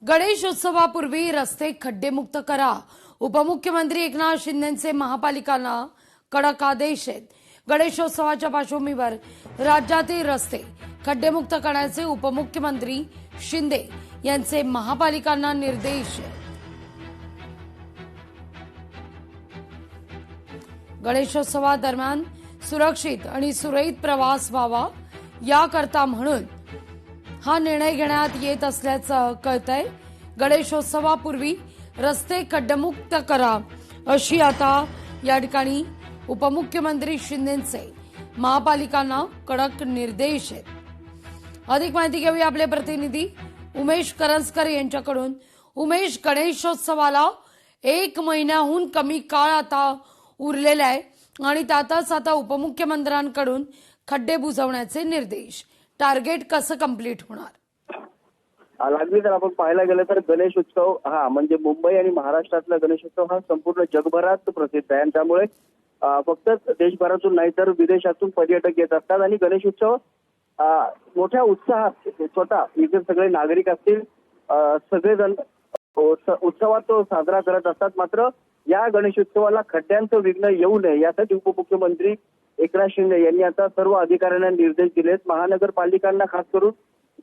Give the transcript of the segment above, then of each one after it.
गणेशोत्सवापूर्वी रस्ते खड्डेमुक्त करा. उपमुख्यमंत्री एकनाथ शिंदेंचे महापालिकांना कडक आदेश आहेत. गणेशोत्सवाच्या पार्श्वभूमीवर राज्यातील रस्ते खड्डेमुक्त करण्याचे उपमुख्यमंत्री शिंदे यांचे महापालिकांना निर्देश. गणेशोत्सवादरम्यान सुरक्षित आणि सुरळीत प्रवास व्हावा याकरता म्हणून हा निर्णय घेण्यात येत असल्याचं कळतंय. गणेशोत्सवापूर्वी रस्ते खड्डेमुक्त करा अशी आता या ठिकाणी उपमुख्यमंत्री शिंदेंचे महापालिकांना कडक निर्देश आहेत. अधिक माहिती घेऊया आपले प्रतिनिधी उमेश करंजकर यांच्याकडून. उमेश, गणेशोत्सवाला 1 महिन्याहून कमी काळ आता उरलेला आहे आणि त्यातच आता उपमुख्यमंत्र्यांकडून खड्डे बुजवण्याचे निर्देश. टार्गेट कसं कंप्लीट होणार? लागली तर आपण पाहायला गेलं तर गणेश उत्सव हा म्हणजे मुंबई आणि महाराष्ट्रातला गणेशोत्सव हा संपूर्ण जगभरात प्रसिद्ध आहे आणि त्यामुळे फक्त देशभरातून नाही तर विदेशातून पर्यटक येत असतात आणि गणेश उत्सव मोठ्या उत्साहात स्वतः इथे सगळे नागरिक असतील सगळेजण उत्सवात तो साजरा करत असतात. मात्र या गणेशोत्सवाला खड्ड्यांचं विघ्न येऊ नये यासाठी उपमुख्यमंत्री एकनाथ शिंदे यांनी आता सर्व अधिकाऱ्यांना निर्देश दिलेत. महानगरपालिकांना खास करून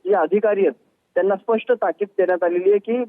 जे अधिकारी आहेत त्यांना स्पष्ट ताकीद देण्यात आलेली आहे की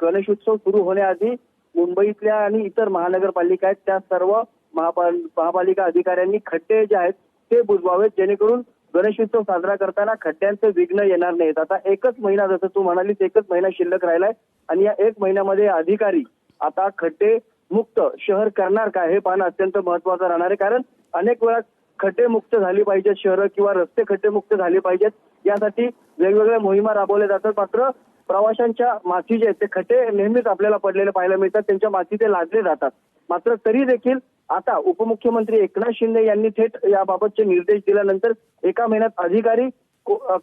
गणेशोत्सव सुरू होण्याआधी मुंबईतल्या आणि इतर महानगरपालिका आहेत त्या सर्व महापालिका अधिकाऱ्यांनी खड्डे जे आहेत ते बुजवावेत जेणेकरून गणेशोत्सव साजरा करताना खड्ड्यांचं विघ्न येणार नाहीत. आता एकच महिना, जसं तू म्हणालीस, एकच महिना शिल्लक राहिलाय आणि या 1 महिन्यामध्ये अधिकारी आता खड्डे मुक्त शहर करणार का हे पाहणं अत्यंत महत्वाचं राहणार आहे. कारण अनेक वेळा खड्डे मुक्त झाली पाहिजेत शहरं किंवा रस्ते खड्डे मुक्त झाले पाहिजेत यासाठी वेगवेगळ्या मोहिमा राबवल्या जातात. मात्र प्रवाशांच्या माथी जे आहेत ते खड्डे नेहमीच आपल्याला पडलेले पाहायला मिळतात, त्यांच्या माथी ते लादले जातात. मात्र तरी देखील आता उपमुख्यमंत्री एकनाथ शिंदे यांनी थेट याबाबतचे निर्देश दिल्यानंतर 1 महिन्यात अधिकारी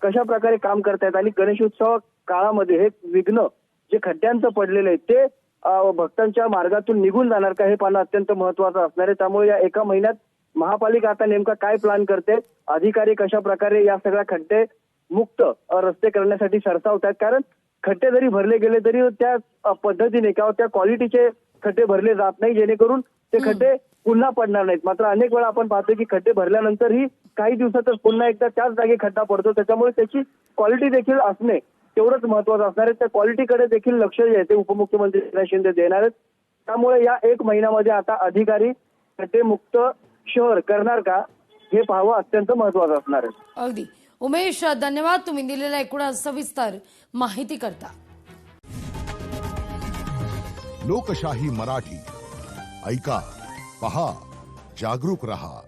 कशा प्रकारे काम करतायत आणि गणेशोत्सव काळामध्ये हे विघ्न जे खड्ड्यांचं पडलेलं आहे ते भक्तांच्या मार्गातून निघून जाणार का हे पाहणं अत्यंत महत्वाचं असणार आहे. त्यामुळे या 1 महिन्यात महापालिका आता नेमका काय प्लॅन करते, अधिकारी कशा प्रकारे या सगळ्या खड्डे मुक्त रस्ते करण्यासाठी सरसावतात. कारण खड्डे जरी भरले गेले तरी त्या पद्धतीने किंवा त्या क्वालिटीचे खड्डे भरले जात नाही जेणेकरून ते खड्डे पुन्हा पडणार नाहीत. मात्र अनेक वेळा आपण पाहतो की खड्डे भरल्यानंतरही काही दिवसातच पुन्हा एकदा त्याच जागी खड्डा पडतो. त्याच्यामुळे त्याची क्वालिटी देखील असणे तेवढंच महत्वाचं असणार आहे. त्या क्वालिटीकडे देखील लक्ष जे आहे ते उपमुख्यमंत्री एकनाथ शिंदे देणार आहेत. त्यामुळे या 1 महिन्यामध्ये आता अधिकारी खड्डे मुक्त शहर करणार का हे पाहावं अत्यंत महत्वाचं असणार आहे. अगदी उमेश, धन्यवाद तुम्ही दिलेल्या एकूण सविस्तर माहिती करता. लोकशाही मराठी ऐका, पहा, जागरूक रहा.